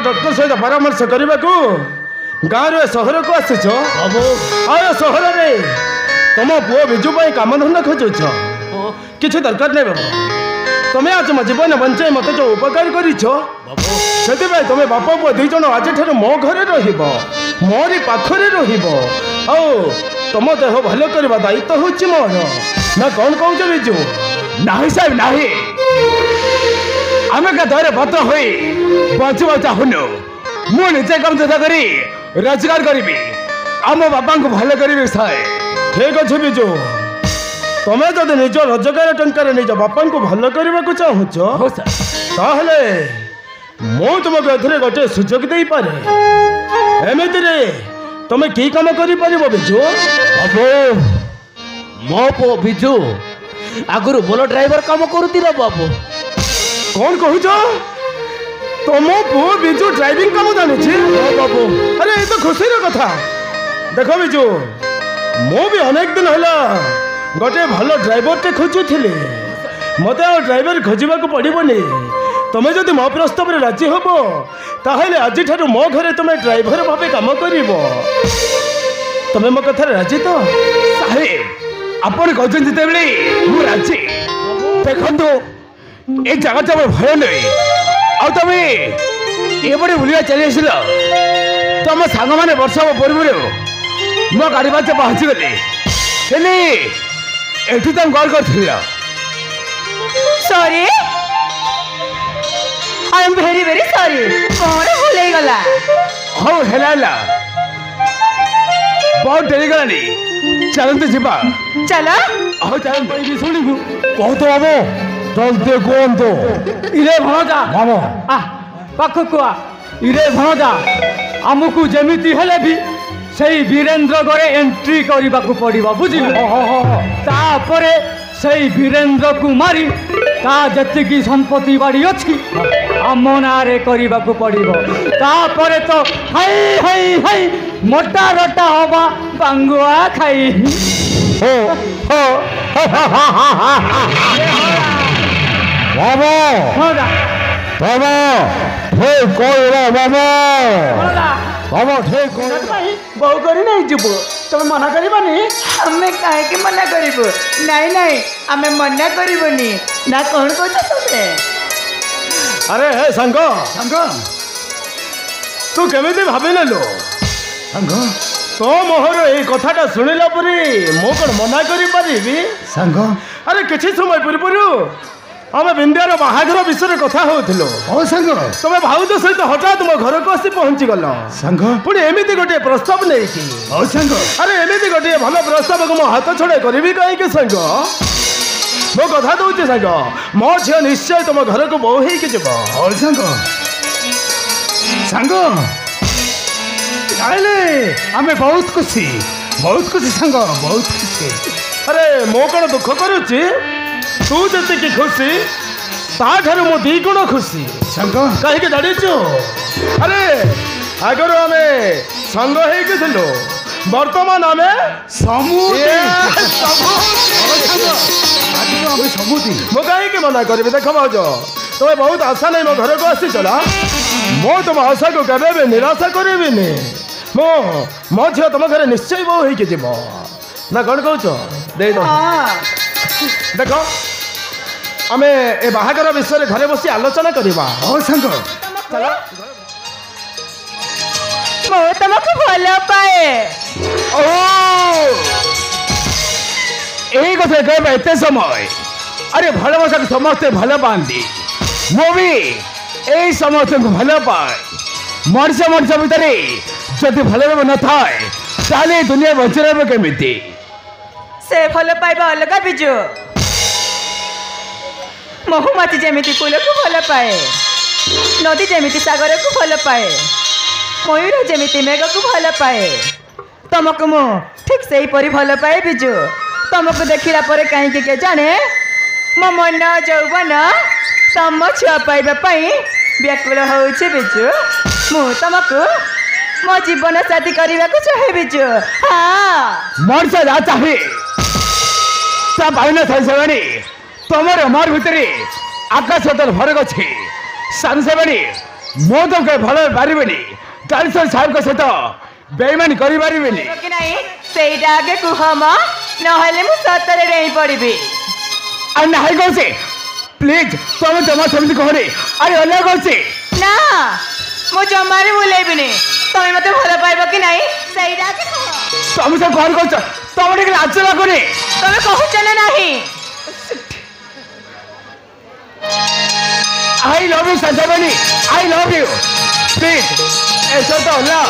Doctor सहित परामर्श करने को गाँव सहर को आसीच सहर में तुम पुओ बिजु कामधंदा खोजुच किसी दरकार नहीं बाबू तुम्हें आज मो जीवन बंचाई मत जो उपकार कर तुम्हें बाप पुओ दुईज आज मो घरे मोरी पाखरे तुम देह भल करवा दायित्व हूँ मोर ना कौन कौच बिजु ना साहब ना आम का दर भत हो बचवा चाहूनु मु निजे कम धंदा करी रोजगार करी आम बापा को भल करी साहेब ठीक अच्छे बिजु तुम्हें जब निज रोजगार टंकार निज बापा को भल करने को चाहूच ताहले मु तुमको एथरे गोटे सुजोग दे पारे एमती तुम्हें कि कम कर बिजु बाबू मो पो बिजु आगुरी बोलो ड्राइवर कम करुला बाबू कौन कहूच तुम पुओ बिजु ड्राइविंग काम जानी बाबू अरे ये तो खुशी कथा देख बिजु मु भी अनेक दिन है गोटे भल ड्राइवर टे खोजुली मत ड्राइवर खोजा पड़ोनी तुम्हें जदि मो प्रस्ताव राजी हम ताहले आज मो घरे तुम्हें ड्राइवर भाव कम कर तुम्हें मो कथा राजी तो साहेब आपण कहते जिते राजी देखु ए जगह जब भय नहीं आ तुम्हें ये बुला चली आसल तुम सांग मैंने वर्ष पूर्व मो गाड़ी बाच पहुँची गली एठू तुम कॉल कर sorry I am very very sorry कौन भूल गला हाँ है बहुत डेरी गलानी चलते जीवा चलो हाँ चल शुणु कह तो बाबू जल्दी कहतु इरे भणजा मामो पाखक आ इरे भणजा आमको जमीती हेले भी सही वीरेंद्र घरे एंट्री करने को पड़ो बुझिल तापर सही वीरेंद्र को मारी ता जी संपत्ति बाड़ी अच्छी आम नारे करने को पड़ो तापर तो हाई हाई हाई मोटा रोटा हवा बांगुआ खाई बहु कर नहीं जीव तुम मना करबानी हमें कहीं मना करू नाई नाई आमे मना करबनी ना कौन कह तुम्हें अरे हे सांग सांग तू केमिति भाभी नेलु सांग तो मोहर ये कथाटा शुणिला परी मो कौन मना करी पारिबी सांग अरे किछि समय पूर्व आम बिंदियार बाहाघर विषय कथा होथिलो ओ सांग तुम भाउज सहित हठात मो घर को आसी पहुंची गल सांग पुणी एमिति गोटे प्रस्ताव नहीं कि ओ सांग अरे एमिति गोटे भल प्रस्ताव को मो हाथ छड़े करी कहीं सांग मो कथा दूची सांग मो झील निश्चय तुम घर को बहु हो जीव ओ सांग सांग आमे बहुत खुशी सांग बहुत खुशी अरे मो कौन दुख करुच्ची तू जी खुशी ताठार मो दी गुण खुशी सांग कहीं जाचु अरे आगर आम सांग हो बर्तमान आम समुदी मो कहीं मना करी देख भाज तुम्हें बहुत आशा नहीं मो घर को आसी चला मो तुम आशा को केवे भी निराशा करी मो झील तुम घर निश्चय बहु हो जीव ना कौन कौच दे दो देख आम ए बाहागर विषय घरे बसी आलोचना करवा ओ सांग चलो मो तुमको भल पाए ओ यही कथा कहबा एते समय अरे भालोबासा को समस्ते भल पाती मो भी यही समस्त को भल पाए मनुष्य मनुष्य भितर जदि भल न थाए ताले दुनिया बच रहा केमिति से भल पाइबा अलग बिजु महुमाती जेमिति फूल को भल पाए नदी जेमिति सागर को भल पाए मयूर जेमिति मेघ को भल पाए तुमको मु ठीक से ही भल पाए बिजु तुमको देखला पर कहीं के जाने मो मन जौवन तम छुआ पाइबा व्याकुल होउछि बिजु मु तुमको मो जीवन साथी करने को चाहे बिजु हाँ मनुष्य जा चाहे सब आईना थी तुम मार भितर आकाश तल फरक अच्छे सान से ମୁଁ ତ ଭଲ ପାରିବିନି ଚାରିଶହ ସାହେବଙ୍କ ସହିତ ବେଇମାନି କରିପାରିବିନି କି ନାହିଁ ସେଇଟା ଆଗେ କୁହ ମ ନହେଲେ ମୁଁ ସତରେ ଡେଇଁ ପଡ଼ିବି ଆଉ ନାହିଁ କହୁଛି ପ୍ଲିଜ ତମେ ଜମା ସେମିତି କହନି ଆରେ ଅଲଗା କହୁଛି ନା ମୁଁ ଜମାରେ ବୁଲେଇବିନି ତମେ ମତେ ଭଲ ପାଇବ କି ନାହିଁ ସେଇଟା ଆଗେ କୁହ ତମେ ସବୁ କଣ କରୁଛ ତମେ ଟିକେ ଲାଜ ଲାଗୁନି ତମେ କହୁଛ ନା ନାହିଁ I love you Sanjay I love you please ऐसा तो ना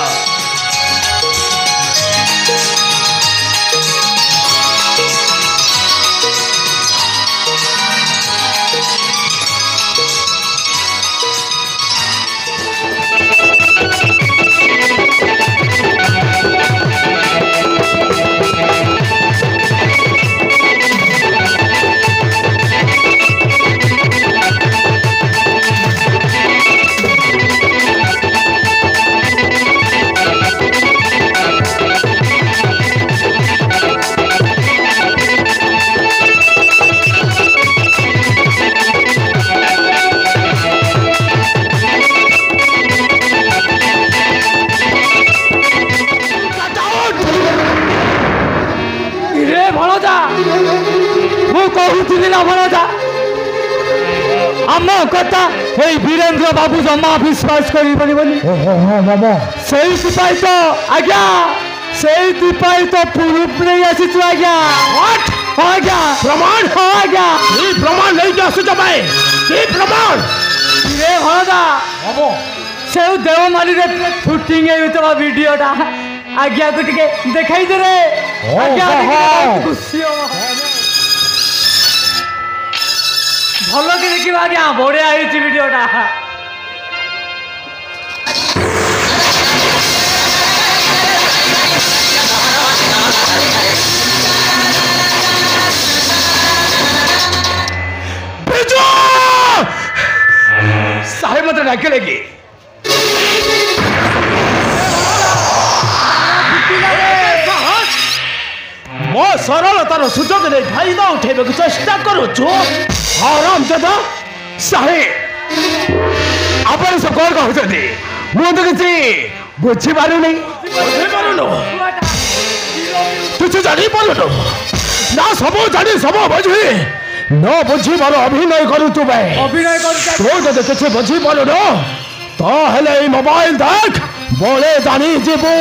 आम कथा वीरेन्द्र बाबू जमा विश्वास कर आज्ञा से प्रूफ नहीं आसी आज्ञा आज्ञा प्रमाण आज्ञा प्रमाण नहीं आसुच प्रमाण भणजा से देवमाली शूटिंग होता वीडियोटा आज्ञा को टिके देखाई दे रे आज्ञा खुशी भल कि देखा आज्ञा बढ़िया होती वीडियोटा साहेब मत डाके लगी मो सरलतार सुजोग नहीं फायदा उठेबा चेष्टा करुछु आराम दादा साहेब आपण सब कौन कहते मु तो किसी बुझी पारु नहीं तुझे जानी पारु ना सब जानी सब बुझी न बुझी पार अभिनय करू तू भाई अभिनय कर तो जब किसी बुझी पारु न तो हेले मोबाइल देख बोले जानी जीवु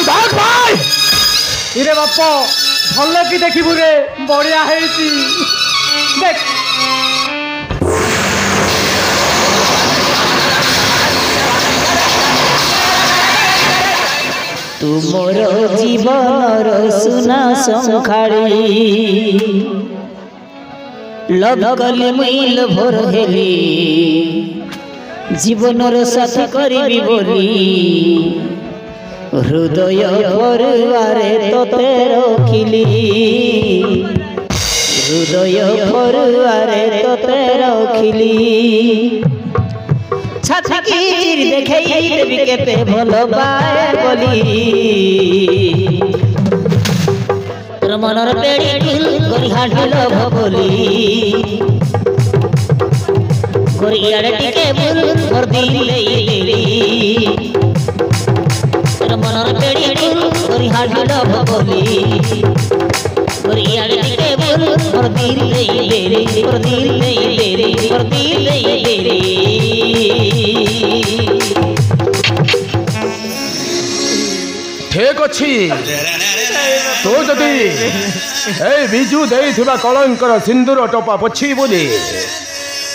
देख भाई इरे बाप भल कि देखिबु रे बढ़िया हेची देख तुमर जीवन सुना संखाड़ी लगले मैल भर हेली जीवन साथ करी बोली हृदय भरुआरे तोते रखिली हृदय भरुआरे तोते रखिली छाछा की चिर देखाई देवी केते भल पाए बोली तोर मनर पेड़ी ढिल करी हाडिल भबोली गोरियाड़ टिके बुल मोर दिल लेली तोर मनर पेड़ी ढिल करी हाडिल भबोली गोरियाड़ टिके बुल मोर दिल लेली मोर दिल लेली मोर दिल लेली ठीक अच्छी तो जदि विजु देइथिबा कलंकर सिंदूर टोपा पोछीबुनी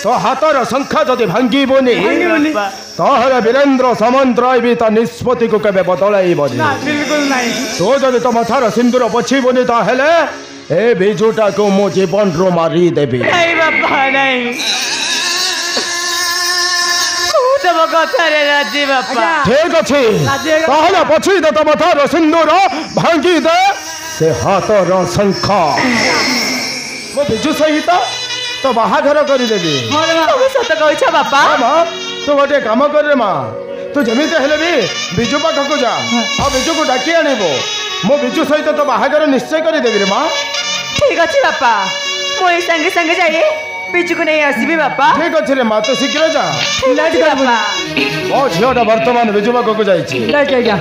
तो हाथर संख्या जदि भांगीबुनी ताहले वीरेन्द्र सामंतराय भी ता निष्पत्ति को केबे बदलाइबनी बिल्कुल नहीं तो जदि तुम थार सिंदूर पोछीबुनी ताहले ए विजुटा को मो जीवन रो मारी देबी नहीं बापा नहीं तब कथारे राजी बापा ठीक अच्छी ताहले पोछी दे तुम थार सिंदूर भांगी दे से हाथर संख्या मो विजु सहित तो बाहाघर करदेवी तू सत कहछ बापा माँ तू गोटे काम कर रे माँ तू जमीते हेले भी विजु पाखक जा आ विजु को डाकी आनिबो मो विजु सहित तो बाहाघर निश्चय करदेवी रे माँ ठीक अच्छे बापा मुई संगे संगे जाई बिजू को नहीं आसबी बापा ठीक अच्छे रे माँ तो शीघ्र जा बापा मो झीटा बर्तमान बिजु पाखक जाइए आज्ञा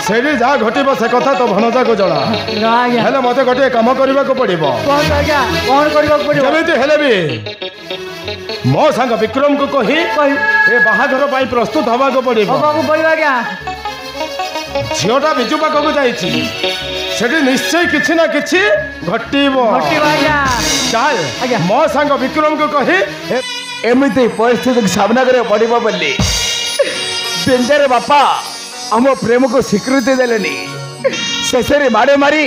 सेठी जहाँ घटब से कथा तो भनजा को जना आज्ञा हेले मते गोटे काम करने को पड़ो कौन आज्ञा कौन करबा पड़िबो जमीती हेले भी मो सांग विक्रम को कही ए बाहाघर पाई प्रस्तुत हवा को पड़ो बाबू पड़िबो आज्ञा झीटा बिजु पाखक जाइए निश्चय किछि ना किछि घटिब पड़िबो आज्ञा चल आज्ञा। मो सांग विक्रम को कही एमती परिस्थिति सामना करे पड़ो बोली बिंदर बापा आम प्रेम को स्वीकृति देलेनी शेष मारे मारी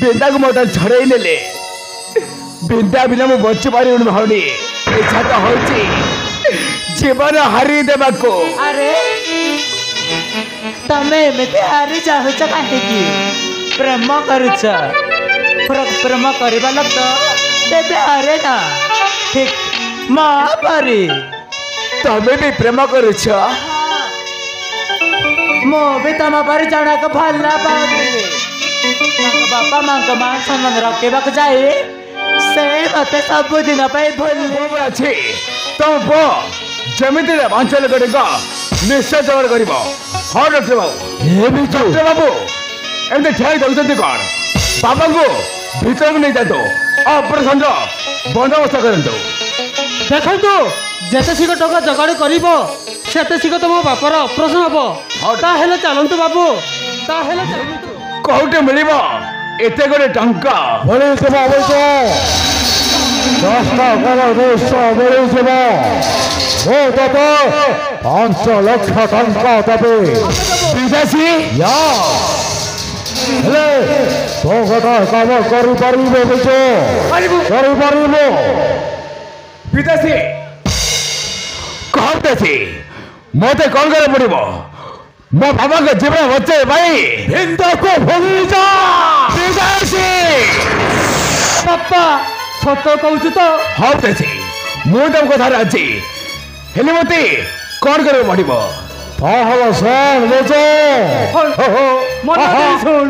बिंदा को मत झड़े नेले बिंदा बिना मु बची पारि भावनी इच्छा तो होची जीवन हारी देबा को अरे तमे एमती हारी चाहुच काहेकि प्रेम करुच प्रेम करवा लोक तो तेबे हारे ना ठीक माँ पारी तमे भी प्रेम करुछ मो भी तम पर जाना को भल ना पाउली बापा माँ को मान सम्मान रखेबाक जाए से मते सब दिन पे भूल अच्छी तुम पो जमीती अंचल गुड़िक निश्चय जोगाड़ कर हाँ डॉक्टर बाबू डॉक्टर बाबू एमती ठिया दौरान कौन बाबा को भीतर को नहीं जातु ऑपरेशन बंदोबस्त करतु देखो जेते शीघ्र टका जगाड़ करते शीघ्र तुम बापर ऑपरेशन हम ताहेले चलतु बाबू ताहेले चलतु कौटे मिल एते गोटे टंका पांच लक्ष टंका देवे विदेशी हेले तो गोटा काम करिपारिबो बिजु करिपारिबो विदेशी कहते मते कौन करे पड़ो मो बाबा के जीवन बचे भाई हिंदू को भूल जा विदेशी बापा सत कहू तो हाँ देसी मु तुम कथा राजी हेले मते कौन करे पड़ो ताहले सुन बिजु मन सुन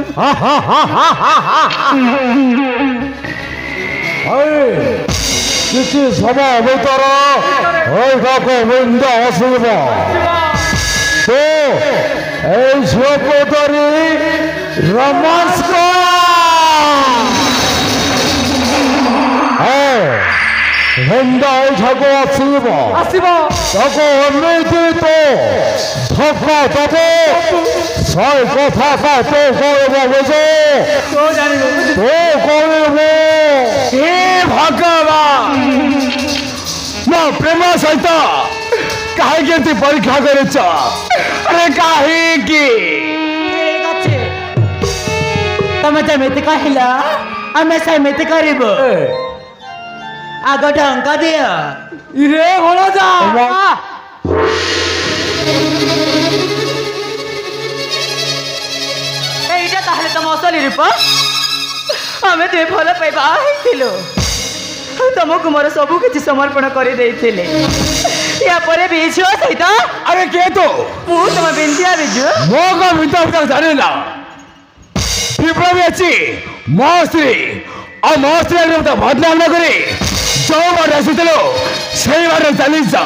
किसी समय भीतर बिंद आसब तो झीपरी रोमांस बिंद आसब अनैति तो धक्का दब सही कथा का तो बुझे तो कहब हे भगवान मो प्रेम सहित कहीं परीक्षा कर अरे कहीं तमे जमीती कहला आमे सेमिति करिबो आग ढंका दिया इरे होला जा এইটা তাহলে তো মসলি রূপ আমি দুই ভাল পাইবা হইছিল तुमको मोर सबू किसी समर्पण कर या पर बिजु सहित अरे के तो मु तुम बिंदिया बिजु मो को मिता जाने ना विप्लवी अच्छी मो स्त्री और मो स्त्री तो बदनाम न करे जो बार आसुलो सही बार चली जा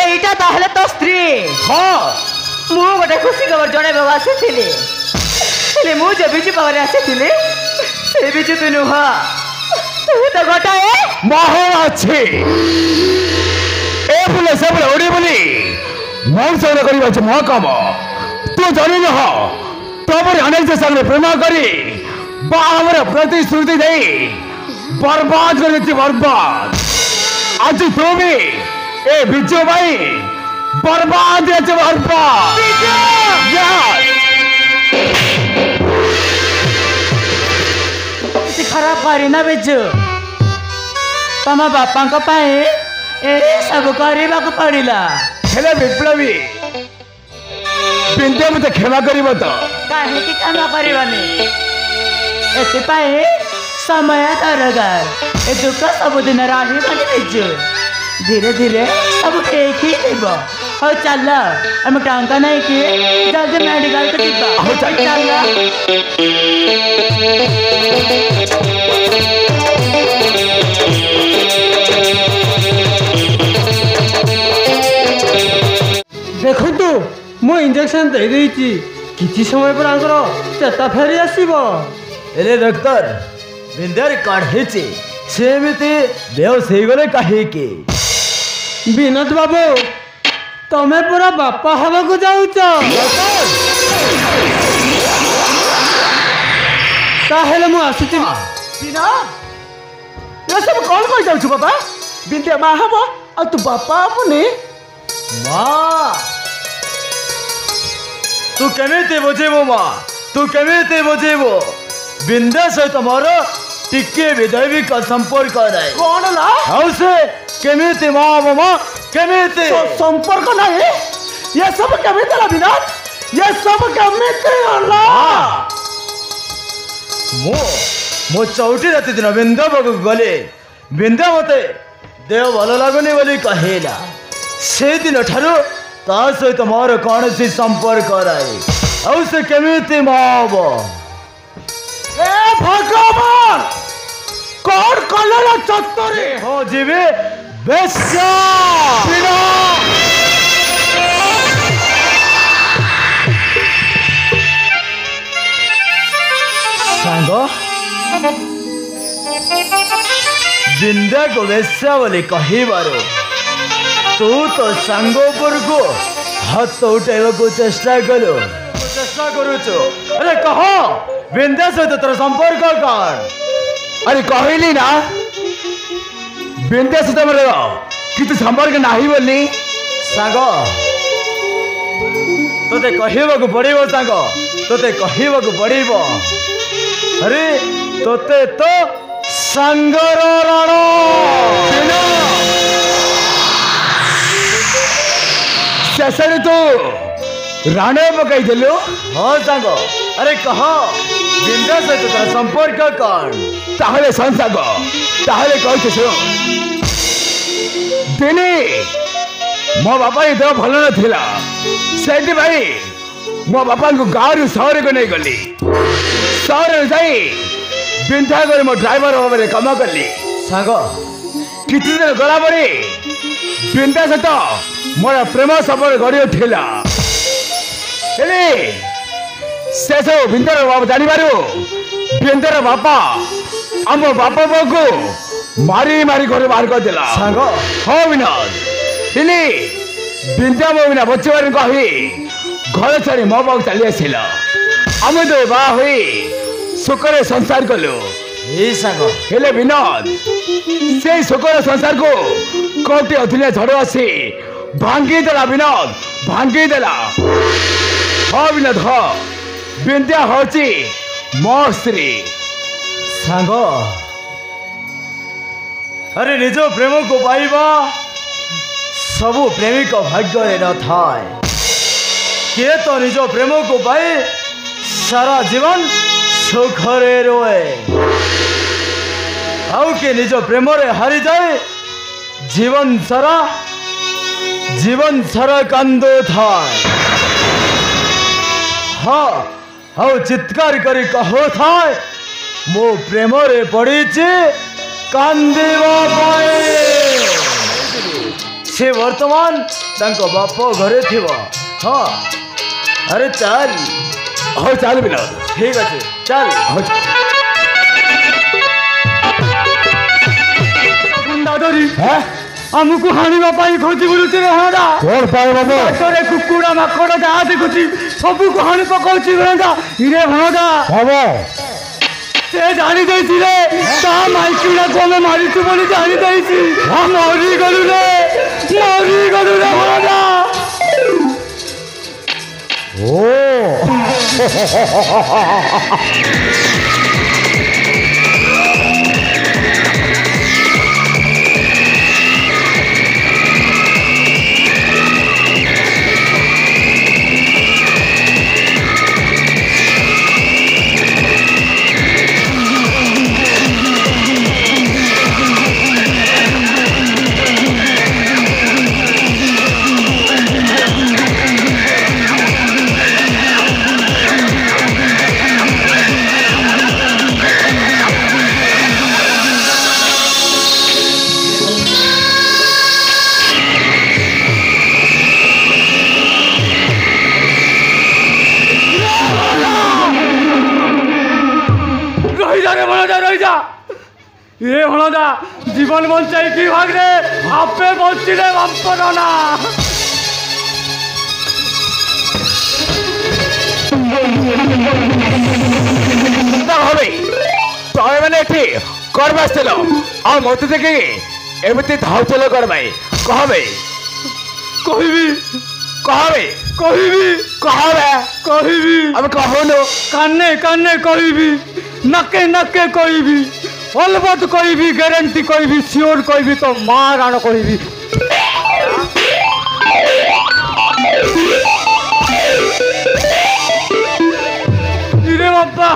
এইটা তাহলে তো স্ত্রী हाँ মু গোটে খুশি খবর জনাইবা আসিছিলি ହେଲେ ମୁଁ ଯେ ବିଜୁ ପାଖରେ ଆସିଥିଲି ସେ ବିଜୁ ତୁ ନୁହଁ ତୁ ତ ଗୋଟାଏ महो अच्छी ए बोले से बोले ओडी बोली मौन से करिबा छ मो काम तू जानि न हो तो पर अनेक से संग प्रेम करी बा हमर प्रतिश्रुति देई बर्बाद कर देती बर्बाद आज तू भी ए बिजू भाई बर्बाद है बर्बाद यस खराब करी ना बिजु तम बापा ए सब करने को पड़ा हेले विप्लवी बिंदे मत क्षमा करिब तो कहीं क्षमा करवानी एपाई समय दरकार ए दुख सबुदिन रही बिजु धीरे धीरे सब ठीक ही ହଉ ଚାଲ ଆମେ ଟଙ୍କା ନାହିଁ କି ଜଲ୍ଦି ମେଡିକାଲକୁ ଯିବା ହଉ ଚାଲ। ଦେଖନ୍ତୁ ମୁଁ ଇଞ୍ଜେକ୍ସନ ଦେଇଦେଇଛି କିଛି ସମୟ ପରେ ଆଙ୍କର ଚେତା ଫେରି ଆସିବ। এরে ডাক্তার বিন্দার কাঢ়িছে সেমিতি বেহোশ ହେଇଗଲେ କାହିଁକି? ବିନୋଦ ବାବୁ ତମେ ପୁରା ବାପା ହେବାକୁ ଯାଉଛ। ତାହେଲେ ମୁଁ ଆସୁଛି। ବିନା ଏସବୁ କ'ଣ କହିଯାଉଛୁ ବାବା? ବିନ୍ଦିଆ ମା ହବ ଆଉ ତୁ ବାପା ହବୁନି? ମା ତୁ କେମିତି ବୁଝିବୁ ମା? ତୁ କେମିତି ବୁଝିବୁ? ବିନ୍ଧା ସହିତ ମୋର ଟିକେ ବି ଦୈବିକ ସମ୍ପର୍କ ନାହିଁ। କ'ଣ ହେଲା? ଆଉ ସେ କେମିତି ମା ହବ ମା? କେମିତି ସମ୍ପର୍କ ନାହିଁ? ଏସବୁ କେମିତି ହେଲା ବିନାଥ? ଏସବୁ କେମିତି ହେଲା? ମୁଁ ଚଉଠି ରାତି ଦିନ ବିନ୍ଧା ପାଖକୁ ଗଲି। ବିନ୍ଧା ମତେ ଦେହ ଭଲ ଲାଗୁନି ବୋଲି କହିଲା। ସେଦିନ ଠାରୁ ତା ସହିତ ମୋର କୌଣସି ସମ୍ପର୍କ ନାହିଁ। ଆଉ ସେ କେମିତି ମା ହବ? ଏ ଭଗବାନ କ'ଣ କଲେ ଚତୁରୀ? ହଁ ଯିବି ବେଶ୍ୟା ସାଙ୍ଗ ବିନ୍ଦାକୁ ବେଶ୍ୟା ବୋଲି କହିବାରୁ ତୁ ତ ସାଙ୍ଗ ଉପରକୁ ହାତ ଉଠାଇବାକୁ ଚେଷ୍ଟା କରୁଛୁ। ଆରେ କହ ବିନ୍ଧା ସହିତ ତୋର ସମ୍ପର୍କ କ'ଣ? ଆରେ କହିଲି ନା ବିନ୍ଧା ସହିତ ମୋର କିଛି ସମ୍ପର୍କ ନାହିଁ ବୋଲି। ସାଙ୍ଗ ତୋତେ କହିବାକୁ ପଡ଼ିବ ସାଙ୍ଗ, ତୋତେ କହିବାକୁ ପଡ଼ିବ। ଆରେ ତୋତେ ତ ସାଙ୍ଗର ରଣ ଶେଷରେ ତୁ ରାଣ ପକାଇଦେଲୁ। ହଁ ସାଙ୍ଗ ଆରେ କହ ବିନ୍ଧା ସହିତ ତୋର ସମ୍ପର୍କ କ'ଣ? ତାହେଲେ ସାଙ୍ଗ ତାହେଲେ କହୁଛୁ ଶୁଣ। ଦିନେ ମୋ ବାପା ଦେହ ଭଲ ନଥିଲା, ସେଇଥିପାଇଁ ମୋ ବାପାଙ୍କୁ ଗାଁରୁ ସହରକୁ ନେଇଗଲି। ସହରରେ ଯାଇ ବିନ୍ଧା କରି ମୋ ଡ୍ରାଇଭର ଭାବରେ କାମ କଲି। ସାଙ୍ଗ କିଛି ଦିନ ଗଲା ପରେ ବିନ୍ଧା ସହିତ ମୋର ପ୍ରେମ ସମ୍ପର୍କ ଗଢ଼ି ଉଠିଲା। ହେଲେ ସେସବୁ ବିନ୍ଦାର ବାପା ଜାଣିବାରୁ ବିନ୍ଦାର ବାପା ଆମ ବାପା ବୋଉକୁ ମାରି ମାରି ଘରେ ବାହାର କରିଦେଲା। ସାଙ୍ଗ ହଁ ବିନୋଦ। ହେଲେ ବିନ୍ଧା ମୋ ବିନା ବଞ୍ଚିବାରୁ କହି ଘର ଛାଡ଼ି ମୋ ପାଖକୁ ଚାଲି ଆସିଲା। ଆମେ ତ ବାହା ହୋଇ ସୁଖରେ ସଂସାର କଲୁ। ଏଇ ସାଙ୍ଗ ହେଲେ ବିନୋଦ ସେଇ ସୁଖର ସଂସାରକୁ କୋଉଠି ଅଧୁନିଆ ଝଡ଼ ଆସି ଭାଙ୍ଗିଦେଲା। ବିନୋଦ ଭାଙ୍ଗିଦେଲା। ହଁ ବିନୋଦ ହଁ ବିନ୍ଧ୍ୟା ହଉଛି ମୋ ସ୍ତ୍ରୀ। ସାଙ୍ଗ ଆରେ ନିଜ ପ୍ରେମକୁ ପାଇବା ସବୁ ପ୍ରେମିକ ଭାଗ୍ୟରେ ନଥାଏ। କିଏ ତ ନିଜ ପ୍ରେମକୁ ପାଇ ସାରା ଜୀବନ ସୁଖରେ ରୁହେ, ଆଉ କିଏ ନିଜ ପ୍ରେମରେ ହାରିଯାଏ ଜୀବନ ସାରା କାନ୍ଦୁଥାଏ। ହଁ ଆଉ ଚିତ୍କାର କରି କହୁଥାଏ ମୋ ପ୍ରେମରେ ପଡ଼ିଛି କାନ୍ଦିବା ପାଇଁ। ସେ ବର୍ତ୍ତମାନ ତାଙ୍କ ବାପ ଘରେ ଥିବ। ହଁ ଆରେ ଚାଲ। ହଉ ଚାଲ ବିନୋଦ। ଠିକ ଅଛି ଚାଲ। ଆମକୁ ହାଣିବା ପାଇଁ ଖୋଜି ବୁଲୁଛି ରେ ହଣା। କ'ଣ ପାଇଁ ବାବୁ? କୁକୁଡ଼ା ମାକଡ଼ ଯାହା ଦେଖୁଛି ସବୁକୁ ହାଣି ପକାଉଛି ଭଣଜା। ଇରେ ଭଣଜା ବାବୁ ସେ ଜାଣି ଦେଇଛି ରେ ତା ମାଇକିଟାକୁ ଆମେ ମାରିଛୁ ବୋଲି ଜାଣି ଦେଇଛି। ମରିଗଲୁ ରେ ଭଣଜା। ଓ ইরে ভনজা জীবন বঞ্চাই কি ভাগ রে আপে বলছি রে বাপন না হবে তবে মানে এটি করবা আসছিল আর মতে থেকে এমনি ধাউচল করবাই কহবে কহিবি কহবে কহিবি কহবে কহিবি আমি কহনো কান্নে কান্নে কহিবি নাকে নাকে কহিবি অলবত কহিবি গ্যারেন্টি কহিবি শিওর কহিবি তো মা রাণ কহিবি ইরে বাপ্পা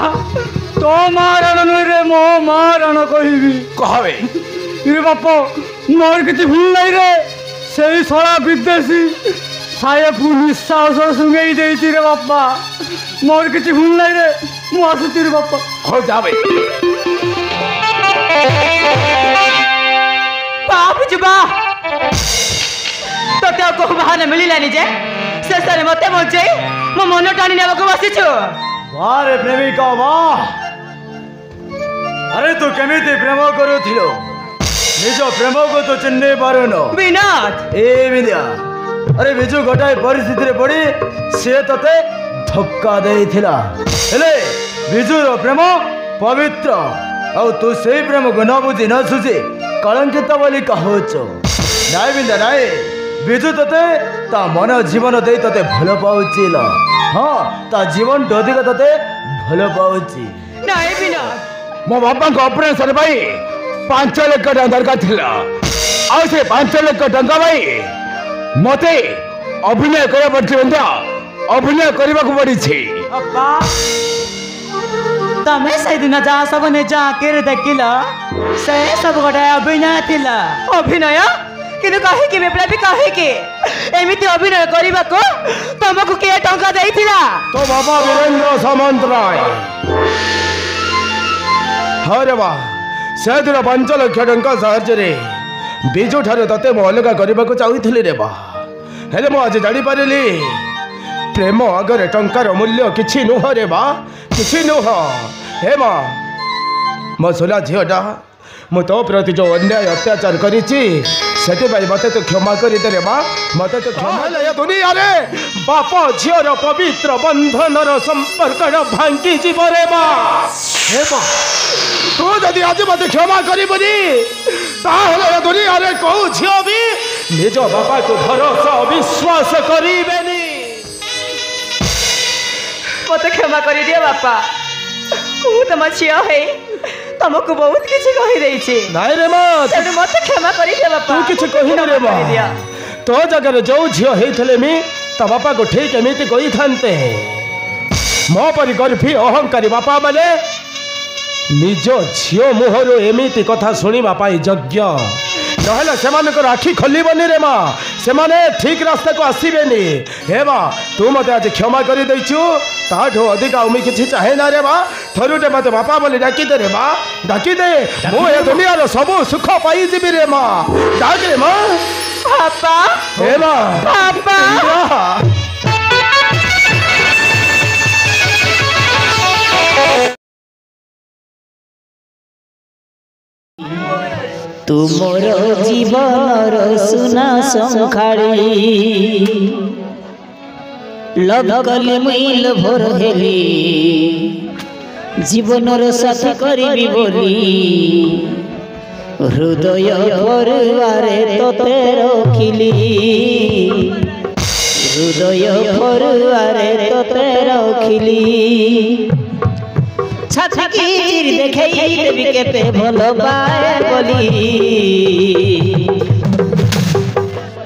তো মা রাণ নই রে মো মা রাণ কহিবি কহবে ইরে বাপ্পা মোর কিছু ভুল নাই রে সেই ছড়া বিদেশি সায়ে পুলিশ সাহস শুঙেই ଦେଇଛି রে বাপ্পা মোর কিছু ভুল নাই রে মু আসুছি রে বাপ্পা হো যাবে ବିଜୁ ବା ତତେ ଆଉ କୋଉ ବାହାନା ମିଳିଲାନି ଯେ ଶେଷରେ ମତେ ବଞ୍ଚେଇ ମୋ ମନ ଟାଣି ନେବାକୁ ବସିଛୁ वाह रे प्रेमिका वाह अरे तू केमिति प्रेम करूथिलो निज प्रेम को तो चिन्ह पारुन ବିନୋଦ ए विद्या अरे बिजु गोटाए परिस्थिति रे पड़ी से तते धक्का देइथिला हेले बिजुर प्रेम पवित्र ଆଉ ତୁ ସେଇ ପ୍ରେମକୁ ନ ବୁଝି ନ ସୁଝି କଳଙ୍କିତ ବୋଲି କହୁଛୁ ନାଇଁ ବିନ୍ଦା ନାଇଁ ବିଜୁ ତତେ ତା ମନ ଜୀବନ ଦେଇ ତତେ ଭଲ ପାଉଛି ଲ ହଁ ତା ଜୀବନ ଅଧିକ ତତେ ଭଲ ପାଉଛି ନାଇଁ ବିନୋଦ ମୋ ବାପାଙ୍କ ଅପରେସନ ପାଇଁ 5 ଲକ୍ଷ ଟଙ୍କା ଦରକାର ଥିଲା ଆଉ ସେ 5 ଲକ୍ଷ ଟଙ୍କା ପାଇଁ ମତେ ଅଭିନୟ କରିବାକୁ ପଡିଛି ବନ୍ଧୁ ଅଭିନୟ କରିବାକୁ ପଡିଛି ଅପା ତମେ ସେଇଦିନ ଯାହା ସବୁ ନିଜ ଆଖିରେ ଦେଖିଲ ସେ ସବୁ ଗୋଟେ ଅଭିନୟ ଥିଲା ଅଭିନୟ କିନ୍ତୁ କାହିଁକି ବିପ୍ଳବୀ କାହିଁକି ଏମିତି ଅଭିନୟ କରିବାକୁ ତମକୁ କିଏ ଟଙ୍କା ଦେଇଥିଲା तो बाबा वीरेंद्र सामंतराय हरे बा से दिन 5 लाख टंका साहाଯ୍ୟରେ ବିଜୁ ଠାରୁ ତତେ ମୁଁ ଅଲଗା କରିବାକୁ ଚାହୁଁଥିଲି ରେ ବା ହେଲେ ମୁଁ ଆଜି ଜାଣିପାରିଲି ପ୍ରେମ ଆଗରେ ଟଙ୍କାର ମୂଲ୍ୟ କିଛି ନୁହଁ ରେ ବା କିଛି ନୁହଁ ହେ ମା ମୋ ସୁଲା ଝିଅଟା ମୁଁ ତୋ ପ୍ରତି ଯେଉଁ ଅନ୍ୟାୟ ଅତ୍ୟାଚାର କରିଛି ସେଥିପାଇଁ ମୋତେ ତୁ କ୍ଷମା କରିଦେ ରେ ମା ମୋତେ ତୁ କ୍ଷମା ହେଲେ ଏ ଦୁନିଆରେ ବାପ ଝିଅର ପବିତ୍ର ବନ୍ଧନର ସମ୍ପର୍କଟା ଭାଙ୍ଗି ଯିବ ରେ ମା ହେ ମା ତୁ ଯଦି ଆଜି ମୋତେ କ୍ଷମା କରିବୁନି ତାହେଲେ ଏ ଦୁନିଆରେ କୋଉ ଝିଅ ବି ନିଜ ବାପାକୁ ଭରସା ବିଶ୍ୱାସ କରିବେନି ମତେ କ୍ଷମା କରିଦିଅ ବାପା ମୁଁ ତମ ଝିଅ ହେଇ ତମକୁ ବହୁତ କିଛି କହିଦେଇଛି ନାଇଁ ରେ ମା ତେଣୁ ମତେ କ୍ଷମା କରିଦିଅ ବାପା ତୁ କିଛି କହିନି ରେ ମା ତୋ ଜାଗାରେ ଯୋଉ ଝିଅ ହେଇଥିଲେ ମି ତା ବାପାକୁ ଠିକ ଏମିତି କହିଥାନ୍ତେ ମୋ ପରି ଗର୍ଭୀ ଅହଙ୍କାରୀ ବାପା ମାନେ ନିଜ ଝିଅ ମୁହଁରୁ ଏମିତି କଥା ଶୁଣିବା ପାଇଁ ଯୋଗ୍ୟ ନହେଲେ ସେମାନଙ୍କର ଆଖି ଖୋଲିବନି ରେ ମା ସେମାନେ ଠିକ ରାସ୍ତାକୁ ଆସିବେନି ହେ ମା ତୁ ମୋତେ ଆଜି କ୍ଷମା କରିଦେଇଛୁ ତାଠୁ ଅଧିକା ଆଉ ମୁଁ କିଛି ଚାହେଁ ନା ରେ ମା ଥରୁଟେ ମୋତେ ବାପା ବୋଲି ଡାକିଦେ ରେ ମା ଡାକିଦେ ମୁଁ ଏ ଦୁନିଆର ସବୁ ସୁଖ ପାଇଯିବି ରେ ମା ଡାକେ ମା ବାପା ହେ ମା ବାପା ତୁମର ଜୀବନର ସୁନା ସଂଖାଳି ଲଭ କଲି ମୁଇଲ ଭୋର ହେଲି ଜୀବନର ସାଥୀ କରିବି ବୋଲି ହୃଦୟ ପରିବାରେ ତତେ ରଖିଲି ହୃଦୟ ପରିବାରେ ତତେ ରଖିଲି ছাতি চিরি দেখাই দেবি কেতে ভালো পায় বলি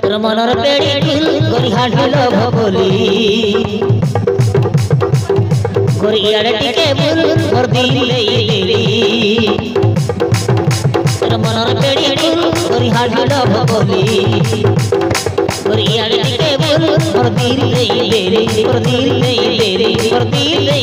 তোর মনর পেড়ি ঢিল করি হাঁটিল ভবলি করি আড়ে টিকে ভুল মোর দিলে দেলি তোর মনর পেড়ি ঢিল করি হাঁটিল ভবলি করি আড়ে টিকে ভুল মোর দিলে দেলি মোর দিলে দেলি মোর দিলে